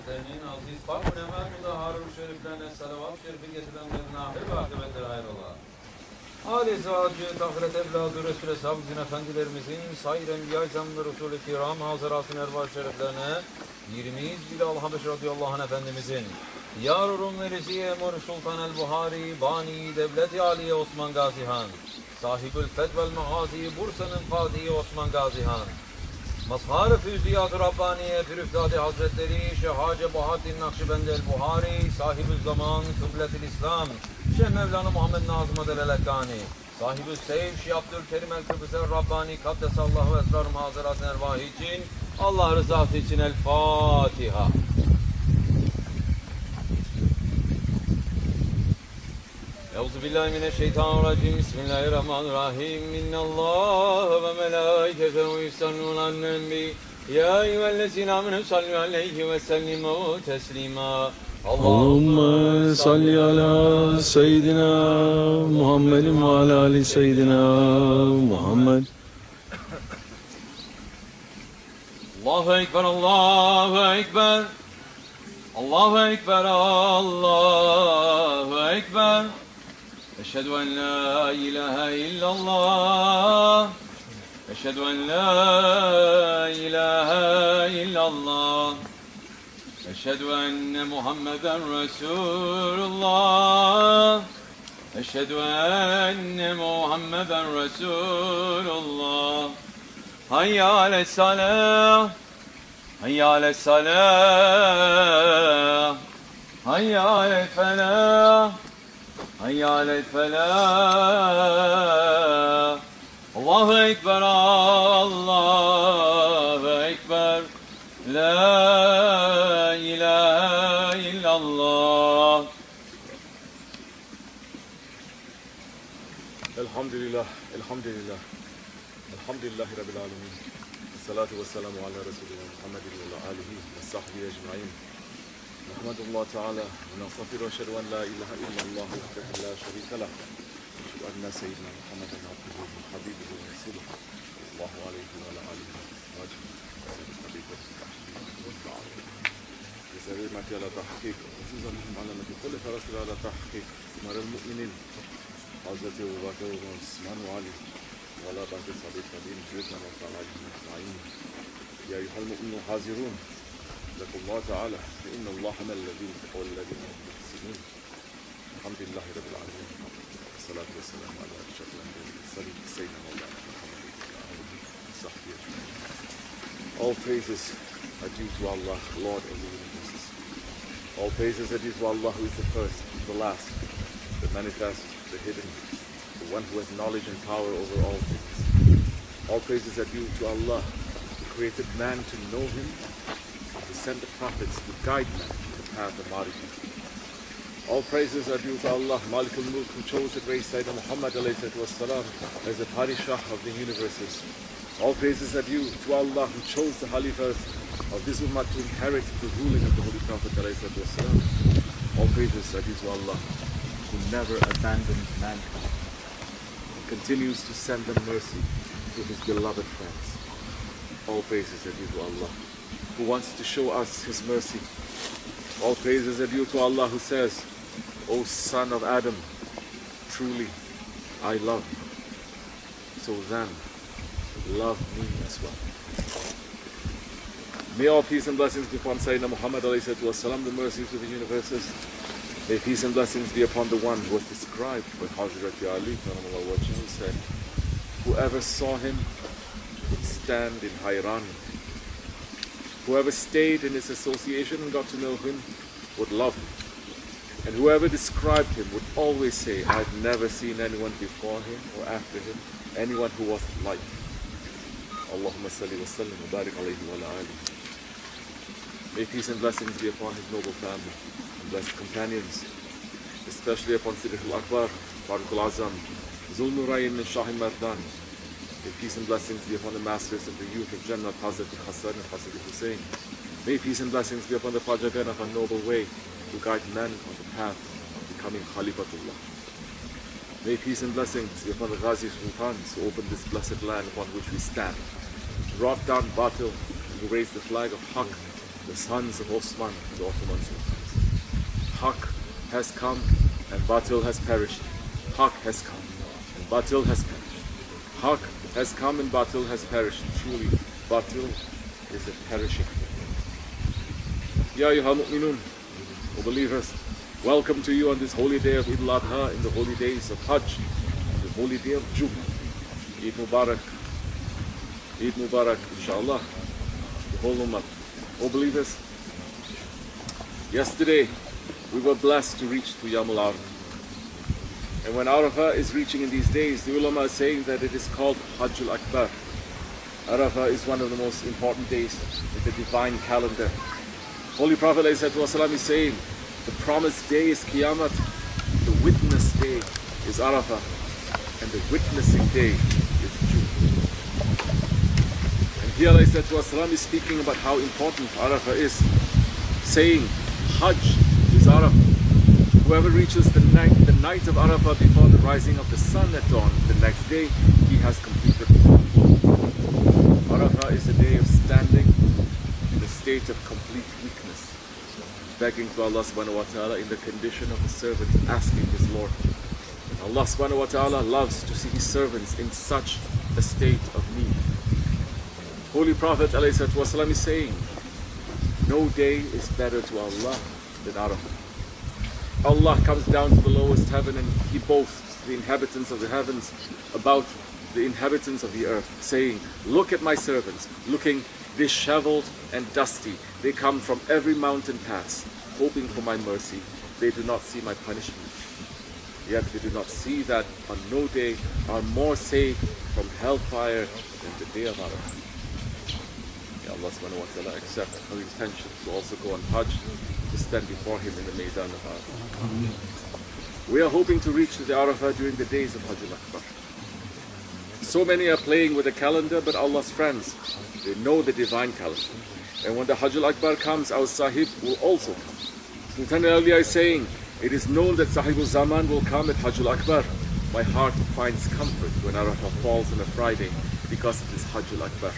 Hazretlerinin aziz pak ve nemâ mudahharul şeriflerine salavat şerifi getirenlerin ahir ve akıbetleri hayrola. Âl-i Zâcı, Tahret Evladı, Resul-i Eshab-ı Efendilerimizin, sair Enbiya-i Zam-ı Resul-i Kiram, Hazırat-ı Ervah şeriflerine, 20 Bilal Habeş radıyallahu anh Efendimizin, Yar-ı Merisi Emir Sultan el-Buhari, Bani Devlet-i Aliye Osman Gazi Han, Sahibül Fetvel Mağazi, Bursa'nın Fatihi Osman Gazi Han, Mazhar-ı Füziyat-ı Rabbaniye, Firüftadi Hazretleri, Şehace Bahattin Nakşibendi el-Buhari, Sahibü Zaman, Kıblet-i İslam, Şeyh Mevlana Muhammed Nazım el-Elekkani, Sahibü Seyf, Şeyh Abdülkerim el-Kıbrıs Rabbani, Kaddesallahu esrar-ı Hazırat-ı Ervah için, Allah rızası için el-Fatiha. Euzubillahimineşşeytanirracim. Bismillahirrahmanirrahim. İnnallâhe ve melâiketehu yusallûne alen-nebi. Ya eyyühellezîne âmenû sallû aleyhi ve sellimû teslîmâ. Allahümme salli ala seyyidina Muhammedin ve ala ali seyyidina Muhammed. Allahu Ekber, Allahu Ekber. Allahu Ekber, Allahu Ekber. Eşhedü en la ilahe illallah. Eşhedü en la ilahe illallah. Eşhedü enne Muhammeden Resulullah. Eşhedü enne Muhammeden Resulullah. Hayya ale's-salâh. Hayya ale's-salâh. Hayya alel-felâh. Hayya alel-felâh. Allahu Ekber, Allahu Ekber. La ilahe illallah. Elhamdülillah, elhamdülillah. Elhamdülillahi Rabbil alemin. Salatu ve selamu ala Resulina Muhammedin ve ala alihi ve sahbihi ecmaîn. Nahmedullah Teala ve nastağfiruhu ve eşhedü en la ilahe illallah vahdehu la şerîke leh. Eşhedü enne seyyidina Muhammeden abduhu ve habibuhu ve resuluhu. Sallallahu aleyhi ve ala alihi ve sahbihi. جزاء على تحقيق خصوصا على ما كل فرس على تحقيق مر المؤمنين حضرة أبو بكر وعثمان وعلي وعلى بعض الصحابة الكرام جزاهم الله تعالى أجمعين. يا أيها المؤمنون حاضرون لكم الله تعالى فإن الله مع الذين اتقوا والذين هم محسنون. الحمد لله رب العالمين والصلاة والسلام على أشرف الأنبياء والمرسلين سيدنا مولانا محمد وعلى آله وصحبه أجمعين. All praises are due to Allah, Lord of the universes. All praises are due to Allah, who is the first, the last, the manifest, the hidden, the one who has knowledge and power over all things. All praises are due to Allah, who created man to know Him, and to send the prophets to guide man to the path of martyrdom. All praises are due to Allah, Malik al-Mulk, who chose to grace Sayyidina Muhammad والسلام, as the Parishah of the universes. All praises are due to Allah, who chose the Khalifas of this Ummah to inherit the ruling of the Holy Prophet ﷺ. All praises are due to Allah, who never abandons mankind, and continues to send them mercy to His beloved friends. All praises are due to Allah, who wants to show us His mercy. All praises are due to Allah, who says, O son of Adam, truly I love you, so then love me as well. May all peace and blessings be upon Sayyidina Muhammad والسلام, the mercies of the universes. May peace and blessings be upon the one who was described by Hazrat Ali, who said, whoever saw him would stand in Hayran. Whoever stayed in his association and got to know him would love him. And whoever described him would always say, I've never seen anyone before him or after him, anyone who was like him. Allahumma salli wa sallim wa barik alayhi wa ala alihi. May peace and blessings be upon his noble family and blessed companions, especially upon Siddiq al-Akbar, Farooq al-Azam, Zul Nurayn and Shahi Mardan. May peace and blessings be upon the masters of the youth of Jannah, Hazrat Hassan and Hazrat Hussein. May peace and blessings be upon the Fajagan of a noble way to guide men on the path of becoming Khalifatullah. May peace and blessings be upon the Ghazi Sultans who opened this blessed land upon which we stand, brought down Batil, and who raised the flag of Haqq, the sons of Osman, the Ottoman Sultans. Haqq has come and Batil has perished. Haqq has come and Batil has perished. Haqq has come and Batil has perished. Truly, Batil is a perishing. Ya ayyuhal mu'minun, O believers, welcome to you on this holy day of Eid al-Adha, in the holy days of Hajj, the holy day of Jummah. Eid Mubarak. Eid Mubarak, inshallah. The whole ummah. O believers, yesterday we were blessed to reach to Yawm al-Arafah. And when Arafah is reaching in these days, the ulama is saying that it is called Hajj al-Akbar. Arafah is one of the most important days in the divine calendar. Holy Prophet ﷺ is saying, the promised day is Qiyamah, the witness day is Arafah, and the witnessing day is Jummah. And here ﷺ is speaking about how important Arafah is, saying, Hajj is Arafah. Whoever reaches the night of Arafah before the rising of the sun at dawn, the next day, he has completed the Hajj. Arafah is a day of standing in a state of complete weakness, begging to Allah subhanahu wa ta'ala in the condition of a servant asking his Lord. And Allah subhanahu wa ta'ala loves to see his servants in such a state of need. Holy Prophet ﷺ is saying, no day is better to Allah than Arafah. Allah comes down to the lowest heaven and he boasts to the inhabitants of the heavens about the inhabitants of the earth, saying, look at my servants, looking disheveled and dusty. They come from every mountain pass, hoping for my mercy. They do not see my punishment. Yet they do not see that on no day are more safe from hellfire than the day of Arafah. May Allah subhanahu wa ta'ala accept our intention to also go on Hajj, to stand before him in the Maidan of Arafah. We are hoping to reach to the Arafah during the days of Hajj al-Akbar. So many are playing with the calendar, but Allah's friends, they know the divine calendar. And when the Hajj al-Akbar comes, our Sahib will also come. Sultan al-Awliya is saying, it is known that Sahib al-Zaman will come at Hajj al-Akbar. My heart finds comfort when Arafah falls on a Friday because it is Hajj al-Akbar.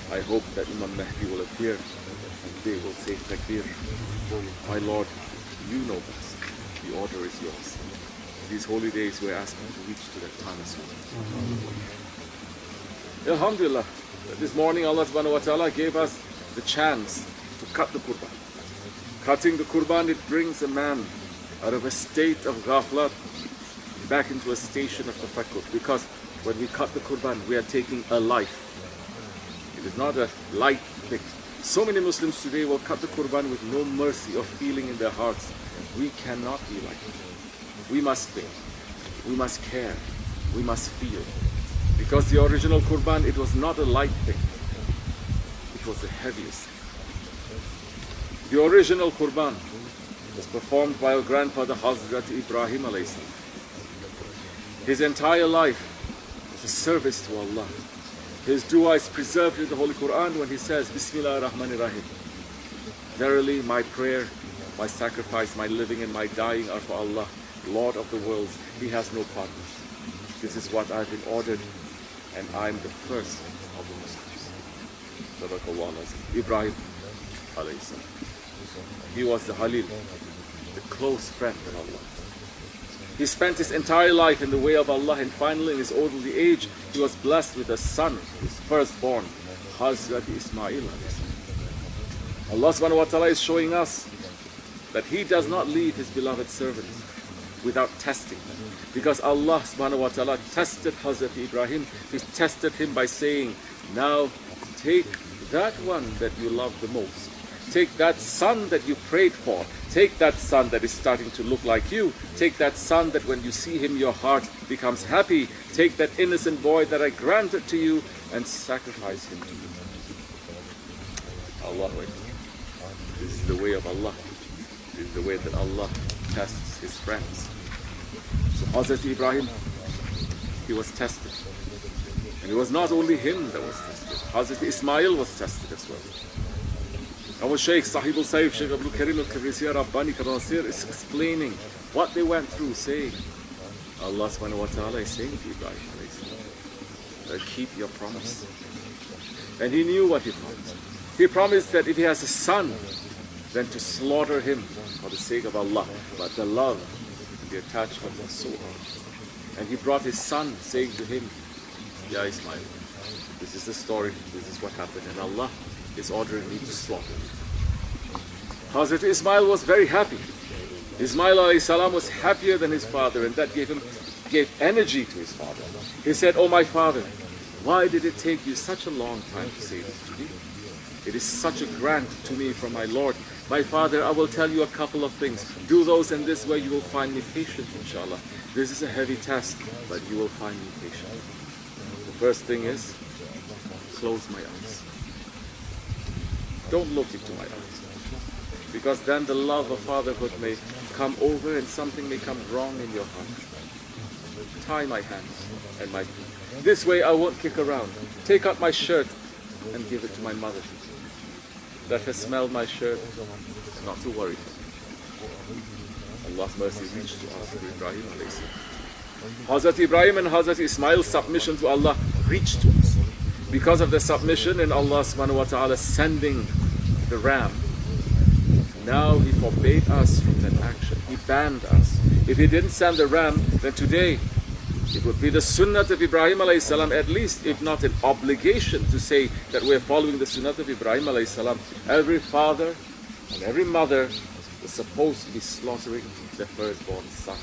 I hope that Imam Mahdi will appear and they will say Takbir. My Lord, you know best. The order is yours. These holy days we're asking to reach to that time as well. Alhamdulillah, this morning Allah subhanahu wa ta'ala gave us the chance to cut the Qurban. Cutting the Qurban, it brings a man out of a state of ghaflat back into a station of tafakkur. Because when we cut the Qurban, we are taking a life. It is not a light thing. So many Muslims today will cut the Qurban with no mercy or feeling in their hearts. We cannot be like that. We must think. We must care. We must feel. Because the original Qurban, it was not a light thing. It was the heaviest. The original Qurban was performed by our grandfather Hazrat Ibrahim alayhi salam. His entire life was a service to Allah. His dua is preserved in the Holy Quran when he says, Bismillah ar-Rahman ar-Rahim. Verily, my prayer, my sacrifice, my living and my dying are for Allah, Lord of the worlds. He has no partners. This is what I've been ordered, and I'm the first of the Muslims. Sadaqallah Ibrahim alayhi salam. He was the Halil, the close friend of Allah. He spent his entire life in the way of Allah, and finally in his old age, he was blessed with a son, his firstborn, Hazrat Ismail. Allah subhanahu wa ta'ala is showing us that he does not leave his beloved servants without testing. Because Allah subhanahu wa ta'ala tested Hazrat Ibrahim. He tested him by saying, now take that one that you love the most. Take that son that you prayed for. Take that son that is starting to look like you. Take that son that when you see him, your heart becomes happy. Take that innocent boy that I granted to you and sacrifice him to you. Allah. This is the way of Allah. This is the way that Allah tests his friends. So Hazrat Ibrahim, he was tested. And it was not only him that was tested. Hazrat Ismail was tested as well. Our Shaykh Sahib al-Saif, Shaykh Abdul Karim al-Kabrisiya Rabbani Kabasir is explaining what they went through, saying, Allah subhanahu wa ta'ala is saying to Ibrahim, keep your promise. And he knew what he promised. He promised that if he has a son, then to slaughter him for the sake of Allah. But the love, the attachment was so hard. And he brought his son, saying to him, Ya Ismail, this is the story, this is what happened, and Allah is ordering me to slaughter you. Hazrat Ismail was very happy. Ismail alayhi salam was happier than his father, and that gave energy to his father. He said, "Oh my father, why did it take you such a long time to say this to me? It is such a grant to me from my Lord. My father, I will tell you a couple of things. Do those, and this way you will find me patient, inshallah. This is a heavy task, but you will find me patient. The first thing is, close my eyes. Don't look into my eyes. Because then the love of fatherhood may come over and something may come wrong in your heart. Tie my hands and my feet. This way I won't kick around. Take out my shirt and give it to my mother. Let her smell my shirt, not to worry. Allah's mercy reached to us through Ibrahim alayhi salam. Hazrat Ibrahim and Hazrat Ismail's submission to Allah reached to us. Because of the submission and Allah subhanahu wa ta'ala sending the ram, now He forbade us from that action. He banned us. If He didn't send the ram, then today it would be the sunnah of Ibrahim alayhi salam, at least, if not an obligation, to say that we're following the sunnah of Ibrahim alayhi salam. Every father and every mother was supposed to be slaughtering their firstborn son.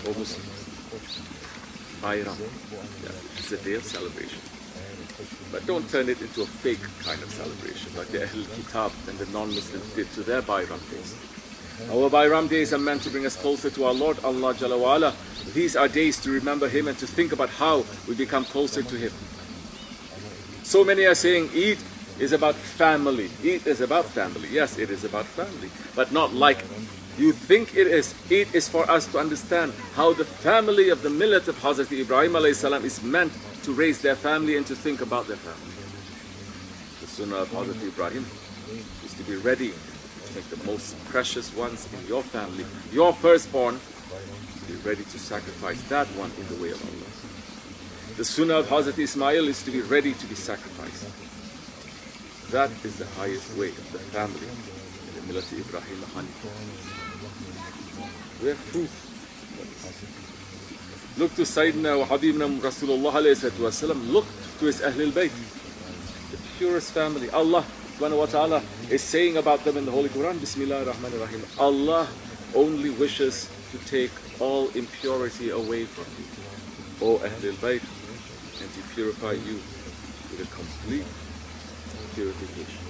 O Muslims, Bayram, it's a day of celebration. But don't turn it into a fake kind of celebration like the Ahl Kitab and the non-Muslims did to their Bayram days. Our Bayram days are meant to bring us closer to our Lord, Allah Jalla wa Ala. These are days to remember Him and to think about how we become closer to Him. So many are saying Eid is about family. Eid is about family. Yes, it is about family, but not like you think it is. Eid is for us to understand how the family of the millet of Hazrat Ibrahim alayhi salam is meant to raise their family and to think about their family. The sunnah of Hazrat Ibrahim is to be ready to take the most precious ones in your family, your firstborn, be ready to sacrifice that one in the way of Allah. The sunnah of Hazrat Ismail is to be ready to be sacrificed. That is the highest way of the family in the millet of Ibrahim Hanif. We have proof. Look to Sayyidina wa Habibna Rasulullah alayhi wasallam. Look to his Ahlul Bayt, the purest family. Allah subhanahu wa ta'ala is saying about them in the Holy Quran, Bismillah ar-Rahman ar-Rahim. Allah only wishes to take all impurity away from you, O Ahlul Bayt, and to purify you with a complete purification.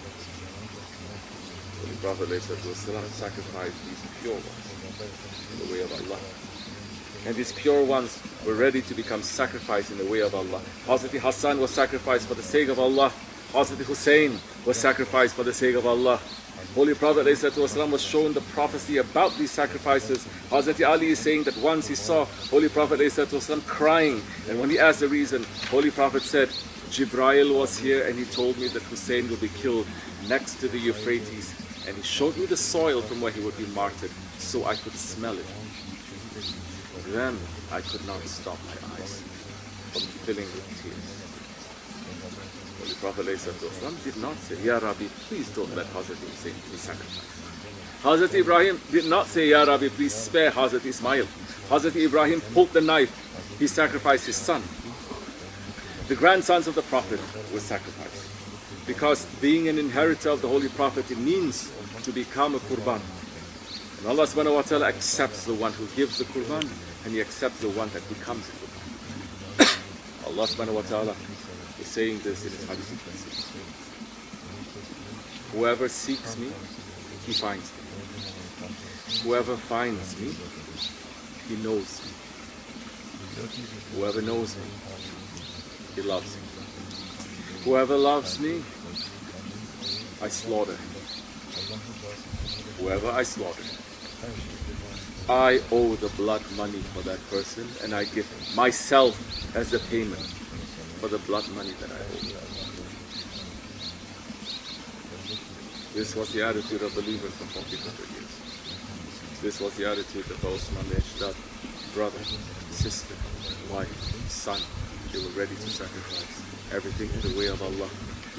The Prophet ﷺ sacrificed these pure ones in the way of Allah. And these pure ones were ready to become sacrificed in the way of Allah. Hazrat Hassan was sacrificed for the sake of Allah. Hazrat Hussein was sacrificed for the sake of Allah. Holy Prophet ﷺ was shown the prophecy about these sacrifices. Hazrat Ali is saying that once he saw Holy Prophet ﷺ crying, and when he asked the reason, Holy Prophet said, Jibreel was here and he told me that Hussein would be killed next to the Euphrates, and he showed me the soil from where he would be martyred, so I could smell it. Then I could not stop my eyes from filling with tears. Holy Prophet ﷺ did not say, Ya Rabbi, please don't let Hazrat Hussein be sacrificed. Hazrat Ibrahim did not say, Ya Rabbi, please spare Hazrat Ismail. Hazrat Ibrahim pulled the knife. He sacrificed his son. The grandsons of the Prophet were sacrificed. Because being an inheritor of the Holy Prophet, it means to become a Qurban. And Allah subhanahu wa ta'ala accepts the one who gives the Qurban, and He accepts the one that becomes a Qurban. Allah subhanahu wa ta'ala is saying this in His Hadith Qudsi. Whoever seeks me, he finds me. Whoever finds me, he knows me. Whoever knows me, he loves me. Whoever loves me, I slaughter him. Whoever I slaughter, I owe the blood money for that person, and I give myself as the payment for the blood money that I owe. This was the attitude of believers for 400 years. This was the attitude of Osman Eshdad, brother, sister, wife, son. They were ready to sacrifice everything in the way of Allah.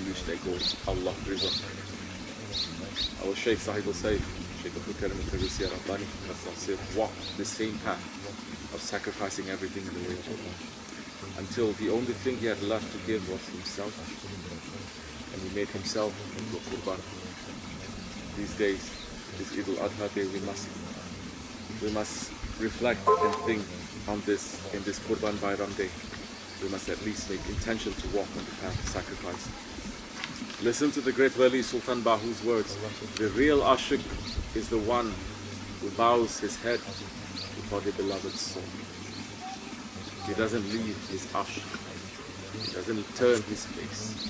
to reach their goal. Allah Rizal. Our Shaykh Sahib will say, Shaykh Abdul Karim al-Tarisi al-Rabbani, said, walk the same path of sacrificing everything in the way of Allah, until the only thing he had left to give was himself, and he made himself into a Qurban. These days, this Eid al-Adha day, we must reflect and think on this in this Qurban Bayram day. We must at least make intention to walk on the path of sacrifice. Listen to the great Wali Sultan Bahu's words. The real Ashik is the one who bows his head before the beloved's soul. He doesn't leave his Ashik. He doesn't turn his face,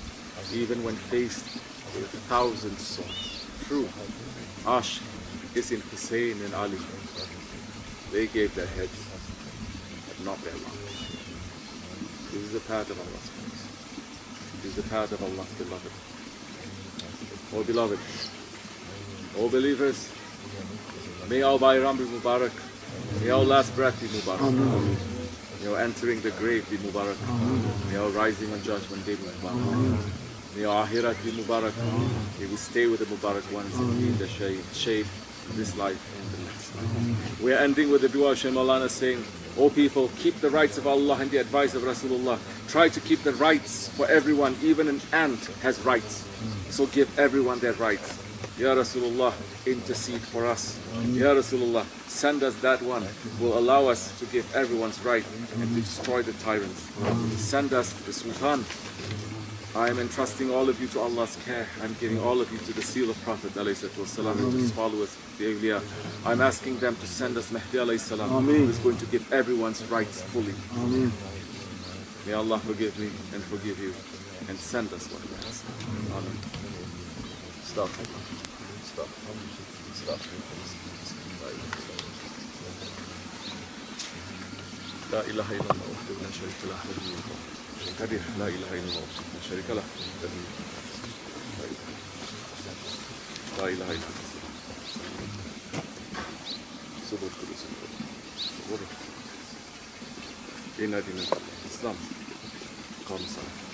even when faced with 1,000 swords. True, Ashik is in Hussein and Ali. They gave their heads, but not their lives. This is the path of Allah's grace. This is the path of Allah's beloved. Oh beloved, oh believers, may our Bayram be Mubarak. May our last breath be Mubarak. May our entering the grave be Mubarak. May our rising on Judgment Day be Mubarak. May our Akhirat be Mubarak. May we stay with the Mubarak ones and be in the shade of this life and the next life. We are ending with the dua of Shaykh Maulana saying, O people, keep the rights of Allah and the advice of Rasulullah. Try to keep the rights for everyone. Even an ant has rights. So give everyone their rights. Ya Rasulullah, intercede for us. Ya Rasulullah, send us that one who will allow us to give everyone's right and to destroy the tyrants. Send us the Sultan. I am entrusting all of you to Allah's care. I'm giving all of you to the seal of Prophet ﷺ and to his followers, the awliya. I'm asking them to send us Mahdi ﷺ, who is going to give everyone's rights fully. May Allah forgive me and forgive you and send us what we ask. Amen. Stop. Stop. Stop. La ilaha illallah wa la sharika lahu. كبير لا إله إلا الله لا شريك له لا إله إلا الله صبر كل صبر إن دين الإسلام قام صلاة